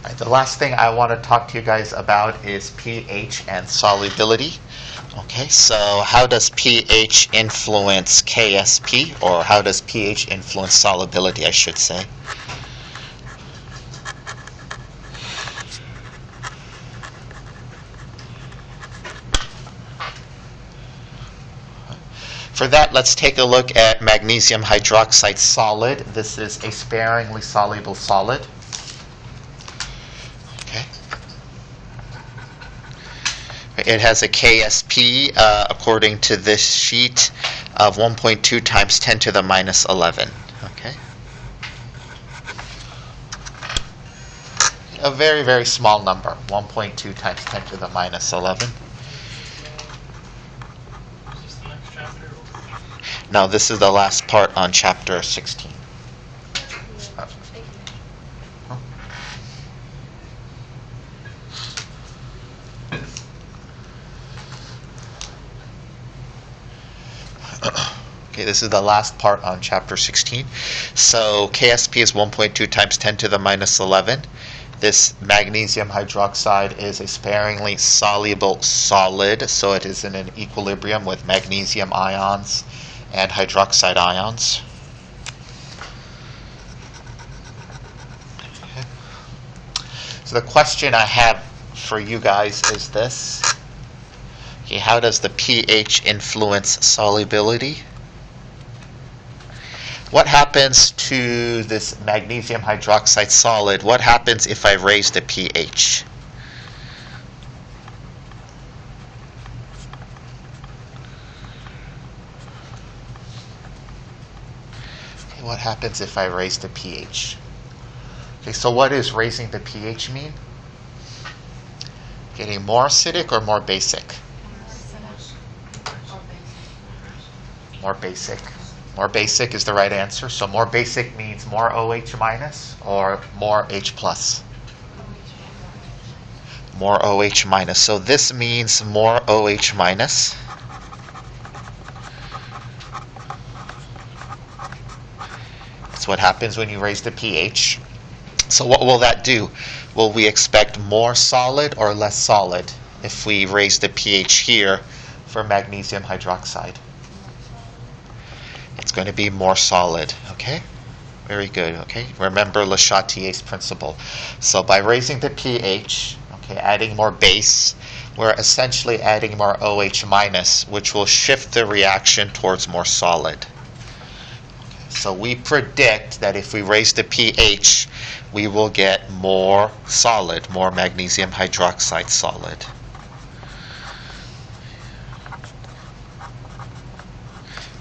Right, the last thing I want to talk to you guys about is pH and solubility. Okay, so how does pH influence KSP, or how does pH influence solubility, I should say? For that, let's take a look at magnesium hydroxide solid. This is a sparingly soluble solid. Okay. It has a KSP, according to this sheet, of 1.2 times 10 to the minus 11. Okay. A very, very small number, 1.2 times 10 to the minus 11. No, this is the last part on chapter 16. Okay, this is the last part on chapter 16. So KSP is 1.2 times 10 to the minus 11. This magnesium hydroxide is a sparingly soluble solid, so it is in an equilibrium with magnesium ions and hydroxide ions. Okay. So the question I have for you guys is this. Okay, how does the pH influence solubility? What happens to this magnesium hydroxide solid? What happens if I raise the pH? What happens if I raise the pH? Okay, so what does raising the pH mean? Getting more acidic or more basic? More basic. More basic is the right answer. So more basic means more OH minus or more H plus? More OH minus. So this means more OH minus. What happens when you raise the pH. So what will that do? Will we expect more solid or less solid if we raise the pH here for magnesium hydroxide? It's going to be more solid, okay? Very good, okay? Remember Le Chatelier's principle. So by raising the pH, okay, adding more base, we're essentially adding more OH minus, which will shift the reaction towards more solid. So we predict that if we raise the pH, we will get more solid, more magnesium hydroxide solid.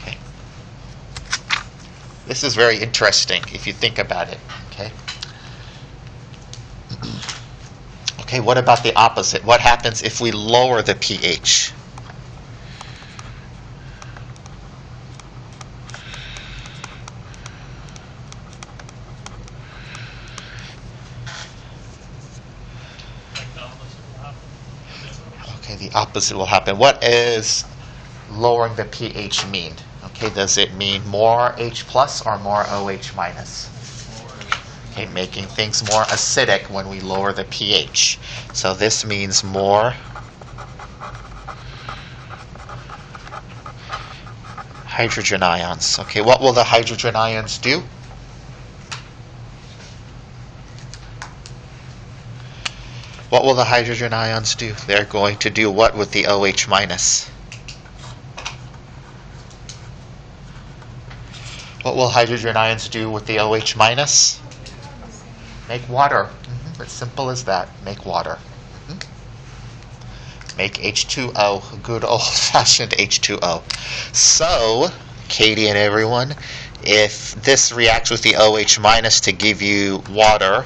Okay. This is very interesting if you think about it. Okay. Okay, what about the opposite? What happens if we lower the pH? The opposite will happen. What is lowering the pH mean? Okay, does it mean more H plus or more OH minus? Okay, making things more acidic when we lower the pH. So this means more hydrogen ions. Okay, what will the hydrogen ions do? What will the hydrogen ions do? They're going to do what with the OH minus? What will hydrogen ions do with the OH minus? Make water. It's simple as that. Make water. Make H2O, good old-fashioned H2O. So, Katie and everyone, if this reacts with the OH minus to give you water,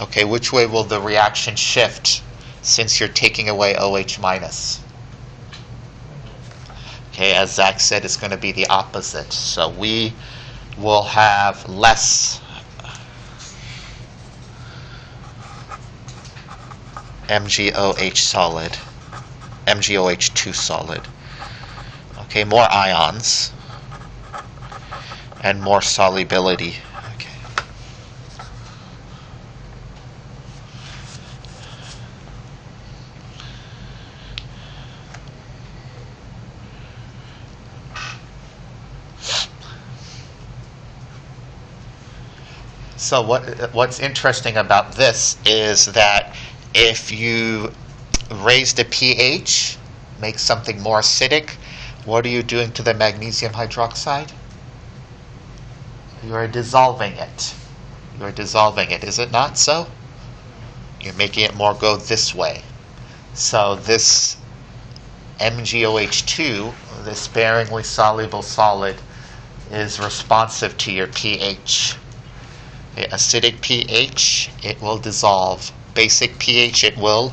okay, which way will the reaction shift since you're taking away OH minus? Okay, as Zach said, it's going to be the opposite. So we will have less MgOH solid, MgOH2 solid. Okay, more ions and more solubility. Okay. So what's interesting about this is that if you raise the pH, make something more acidic, what are you doing to the magnesium hydroxide? You are dissolving it. You are dissolving it, is it not so? You're making it more go this way. So this MgOH2, this sparingly soluble solid, is responsive to your pH. Acidic pH, it will dissolve. Basic pH, it will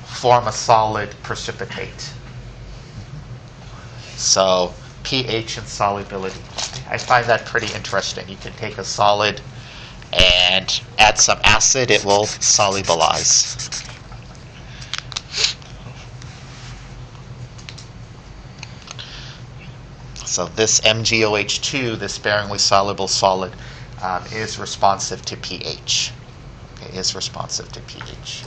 form a solid precipitate. So pH and solubility. I find that pretty interesting. You can take a solid and add some acid, it will solubilize. So this MgOH2, this sparingly soluble solid, is responsive to pH. It is responsive to pH.